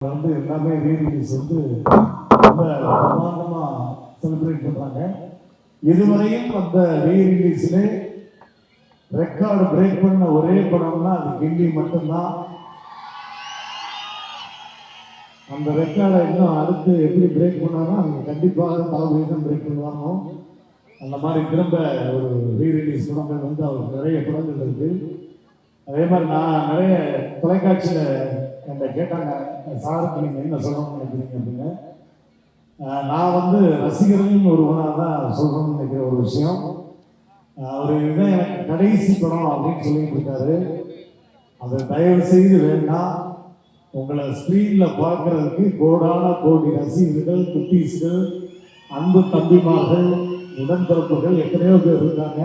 எல்லாமே ரீரிலீஸ் ரொம்ப பிரமாண்டமா செலிப்ரேட் பண்றாங்க. இதுவரையும் அந்த ரீரிலீஸ்ல ரெக்கார்டு பிரேக் பண்ண ஒரே படம்னா அது கில்லி மட்டும்தான். அந்த ரெக்கார்டை இன்னும் அடுத்து எப்படி பிரேக் பண்ணாலும் அது கண்டிப்பாக தளபதி தான் பிரேக் பண்ணுவாங்க. அந்த மாதிரி திரும்ப ஒரு ரீரிலீஸ் படங்கள் அவருக்கு நிறைய படங்கள் இருக்கு. அதே மாதிரி நான் நிறைய தொலைக்காட்சியில் என்கிட்ட கேட்டாங்க, சாருக்கு நீங்கள் என்ன சொல்லணும்னு நினைக்கிறீங்க அப்படின்னு. நான் ரசிகர்கள் ஒருவனாக தான் சொல்லணும்னு நினைக்கிற ஒரு விஷயம். அவர் இதுதான் எனக்கு கடைசி படம் அப்படின்னு சொல்லிட்டு இருக்காரு. அதை தயவு செய்து வேண்டாம். உங்களை ஸ்கிரீன்ல பார்க்கறதுக்கு கோடான கோடி ரசிகர்கள், குட்டீஸ்கள், அன்பு தம்பிமார்கள், உடன்பிறப்புகள் எத்தனையோ பேர் இருக்காங்க.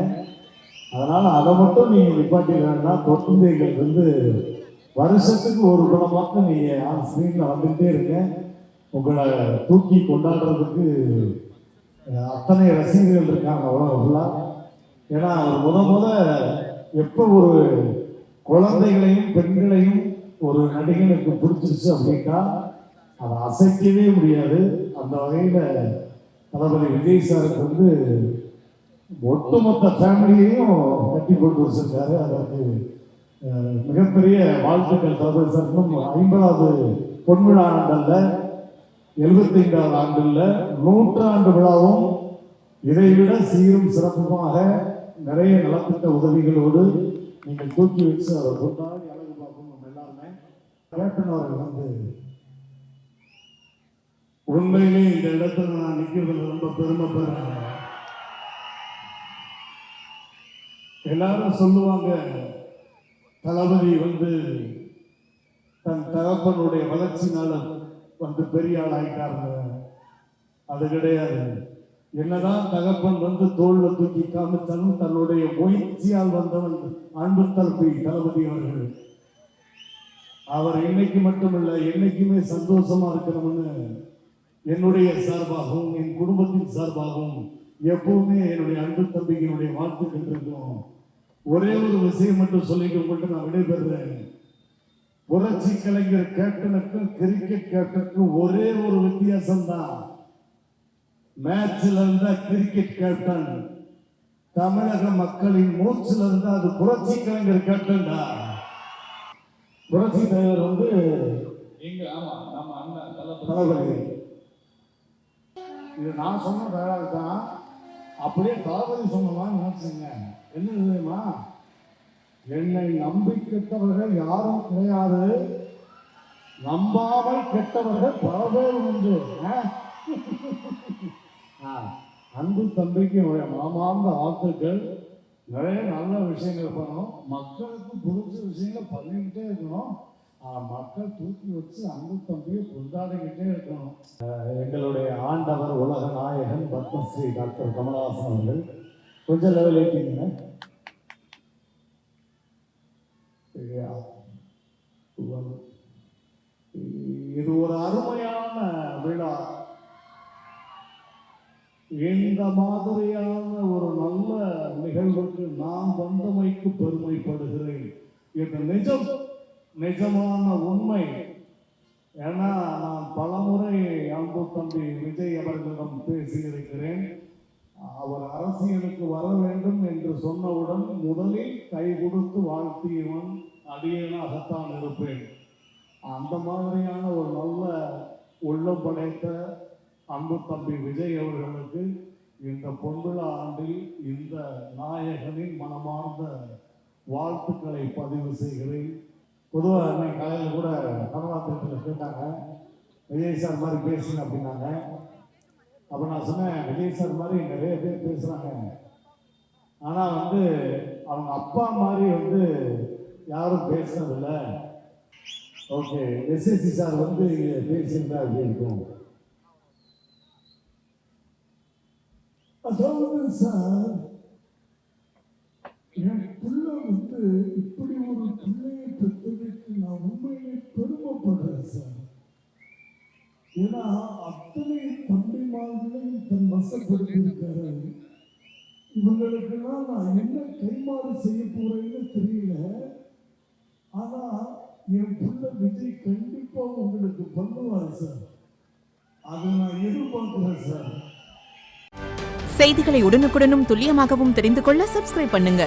அதனால அதை மட்டும் நீங்க நிப்பாட்டி வேண்டாம். குழந்தைகள் வருஷத்துக்கு ஒரு படமாக நீங்க ஸ்கிரீன்ல வந்துட்டே இருங்க. உங்களை தூக்கி கொண்டாடுறதுக்கு அத்தனை ரசிகர்கள் இருக்காங்க உலகம் ஃபுல்லா. ஏன்னா அவர் எப்போ ஒரு குழந்தைகளையும் பெண்களையும் ஒரு நடிகனுக்கு பிடிச்சிருச்சு அப்படின்னா அதை அசைக்கவே முடியாது. அந்த வகையில தளபதி விஜய் சாருக்கு ஒட்டுமொத்த ஃபேமிலியையும் கட்டி போட்டு வச்சிருக்காரு. அதற்கு மிகப்பெரிய வாழ்த்துக்கள் தளபதி சாருக்கும். 50வது பொன்விழா ஆண்டல்ல, 75வது ஆண்டுல, 100ஆண்டு விழாவும் இதைவிட சீரும் சிறப்புமாக நிறைய நலத்திட்ட உதவிகளோடு நீங்கள் தூக்கி வச்சு அதை கொண்டாடி அழகு பார்க்கணும். நம்ம எல்லாருமே கேப்டன் அவர்கள் உண்மையிலே இந்த இடத்துல நான் நிற்கிறதுல ரொம்ப பெருமைப்படுறேன். எல்லாரும் சொல்லுவாங்க, தளபதி தன் தகப்பனுடைய வளர்ச்சினால பெரிய ஆள் ஆகிட்டாருங்க. அது கிடையாது. என்னதான் தகப்பன் தோல்ல தூக்கி காமிச்சாலும் தன்னுடைய முயற்சியால் வந்தவன் அன்பு தம்பி தளபதி அவர்கள். அவர் இன்னைக்கு மட்டுமல்ல, என்னைக்குமே சந்தோஷமா இருக்கணும்னு என்னுடைய சார்பாகவும் என் குடும்பத்தின் சார்பாகவும் எப்பவுமே என்னுடைய அன்பு தம்பிக்கு என்னுடைய வாழ்த்துக்கள் இருக்கும். ஒரே ஒரு விஷயம் மட்டும் சொல்லிட்டு உங்கள்கிட்ட நான் விடைபெறுறேன். புரட்சி கலைஞர் கேப்டனுக்கும் கிரிக்கெட் கேப்டனுக்கும் ஒரே ஒரு வித்தியாசம் தான். மேட்ச்ல இருந்தா கிரிக்கெட் கேப்டன், தமிழக மக்களின் மூச்சுல இருந்தா அது புரட்சி கலைஞர் கேப்டன் தான். புரட்சி தலைவர் தளபதி. இது நான் சொன்ன தயாராக தான். அப்படியே தளபதி சொன்னதான் நினைச்சுங்க. என்ன தெரியுமா, என்னை நம்பி கெட்டவர்கள் யாரும் கிடையாது, நம்பாமல் கெட்டவர்கள் பல பேர் உண்டு. அன்பு தம்பிக்கு மனமார்ந்த வாழ்த்துக்கள். நிறைய நல்ல விஷயங்கள் பண்ணணும், மக்களுக்கு பிடிச்ச விஷயங்கள் பண்ணிக்கிட்டே இருக்கணும். மக்கள் தூக்கி வச்சு அன்பு தம்பியை கொண்டாடிக்கிட்டே இருக்கணும். எங்களுடைய ஆண்டவர், உலக நாயகன், பத்மஸ்ரீ டாக்டர் கமலஹாசன் அவர்கள் கொஞ்சம் லெவல் ஏற்றிங்க. இது ஒரு அருமையான விழா. இந்த மாதிரியான ஒரு நல்ல நிகழ்வுக்கு நான் வந்தமைக்கு பெருமைப்படுகிறேன். இது நிஜமான உண்மை. ஏன்னா நான் பலமுறை அன்பு தம்பி விஜய் அவர்களிடம் பேசியிருக்கிறேன். அவர் அரசியலுக்கு வர வேண்டும் என்று சொன்னவுடன் முதலில் கை கொடுத்து வாழ்த்தியவன் அடியேனாகத்தான் இருப்பேன். அந்த மாதிரியான ஒரு நல்ல உள்ளம் படைத்த அன்பு தம்பி விஜய் அவர்களுக்கு இந்த பொன்விழா ஆண்டில் இந்த நாயகனின் மனமார்ந்த வாழ்த்துக்களை பதிவு செய்கிறேன். பொதுவாக அன்னைக்கு காலையில் கூட கமலாத்திரத்தில் கேட்டாங்க, விஜய் சார் மாதிரி பேசுங்க அப்படின்னாங்க. அப்போ நான் சொன்னேன், விஜய் சார் மாதிரி நிறைய பேர் பேசுகிறாங்க, ஆனால் அவங்க அப்பா மாதிரி யாரும் பேசுனதில்லை. ஓகே, எஸ்எஸ்சி சார் பேசியிருந்தா அப்படி இருக்கும். அதாவது சார், என் பிள்ளை இப்படி ஒரு பிள்ளையை பெற்றதுக்கு நான் உண்மையிலே பெருமைப்படுறேன் சார். ஏன்னா அத்தனை தம்பிமார்களையும் தன் வசப்படுத்தியிருக்காரு. இவங்களுக்கெல்லாம் நான் என்ன கைமாறு செய்ய போறேன்னு தெரியல. ஆனா என் புள்ள விஜய் கண்டிப்பா உங்களுக்கு பண்ணுவாரு சார். அதை நான் எதிர்பார்க்கிறேன் சார். செய்திகளை உடனுக்குடனும் துல்லியமாகவும் தெரிந்து கொள்ள சப்ஸ்கிரைப் பண்ணுங்க.